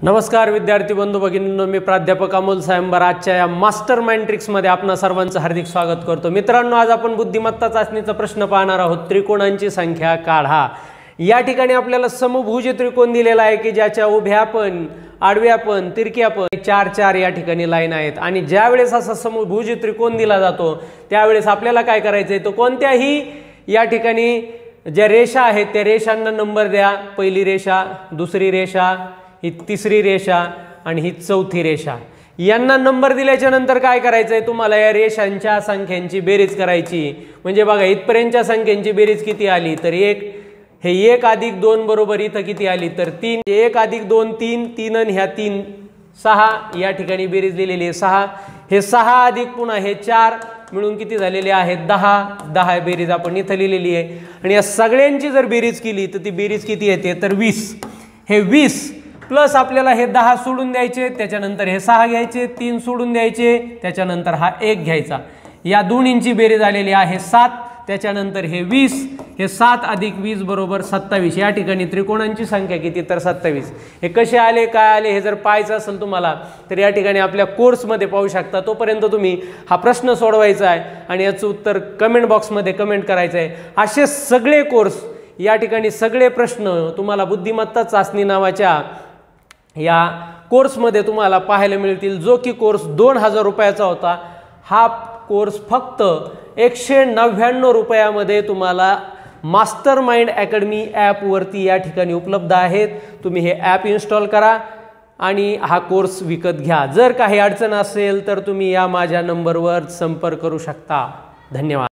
नमस्कार विद्यार्थी बंधू भगिनींनो, मी प्राध्यापक अमोल सायंबर आजच्या या मास्टर माइंड ट्रिक्स मध्ये आपणा सर्वांचं हार्दिक स्वागत करतो। मित्रांनो, आज आपण बुद्धिमत्ता चाचणीचा प्रश्न पाहणार आहोत। त्रिकोणांची संख्या काढा। या ठिकाणी आपल्याला समभुज त्रिकोण दिलेला आहे की ज्याच्या उभ्या पण आडव्या पण तिरक्या पण चार या ठिकाणी लाईन आहेत आणि ज्या वेळेस असा समभुज त्रिकोण दिला जातो त्यावेळेस आपल्याला काय करायचंय, तो कोणत्याही या ठिकाणी ज्या रेषा आहेत त्या रेषांना नंबर द्या। पहिली रेषा, दुसरी रेषा, ही तिसरी रेषा आणि ही चौथी रेषा, यांना नंबर दिल्याच्या नंतर काय करायचंय, तुम्हाला या रेषांच्या संख्यांची बेरीज करायची। म्हणजे बघा, इथपर्यंतच्या संख्यांची बेरीज किती आली तर 1, हे 1 अधिक 2 बरोबर इथं किती आली तर 3, 1 अधिक 2 3, 3 आणि ह्या 3 6, या ठिकाणी बेरीज दिलेली आहे 6, हे 6 अधिक पुन्हा हे 4 मिळून किती झालेले आहेत 10 बेरीज आपण इथं लिहिलेली आहे। आणि या सगळ्यांची जर बेरीज केली तर ती बेरीज किती येते तर 20। हे 20 प्लस आपल्याला हे 10 सोडून द्यायचे, त्याच्यानंतर हे 6 घ्यायचे, 3 सोडून द्यायचे, त्याच्यानंतर हा 1 घ्यायचा, या दोन्हींची बेरीज आलेली आहे 7, त्याच्यानंतर हे 20, हे 7 अधिक 20 बरोबर 27। या ठिकाणी त्रिकोणांची संख्या किती तर 27। हे कसे आले काय आले हे जर पाहायचं असेल तुम्हाला तर या ठिकाणी आपल्या कोर्समध्ये पाहू शकता। तोपर्यंत तुम्ही हा प्रश्न सोडवायचा आहे आणि याचं उत्तर कमेंट बॉक्समध्ये कमेंट करायचं आहे। असे सगळे कोर्स या ठिकाणी सगळे प्रश्न तुम्हाला बुद्धिमत्ता चाचणी नावाच्या या कोर्समध्ये तुम्हाला पाहायला मिळतील, जो की कोर्स 2000 रुपयाचा होता। हा कोर्स फक्त 199 रुपयामध्ये तुम्हाला मास्टर माइंड अकॅडमी ॲपवरती या ठिकाणी उपलब्ध आहेत। तुम्ही हे ॲप इन्स्टॉल करा आणि हा कोर्स विकत घ्या। जर काही अडचण असेल तर तुम्ही या माझ्या नंबरवर संपर्क करू शकता। धन्यवाद।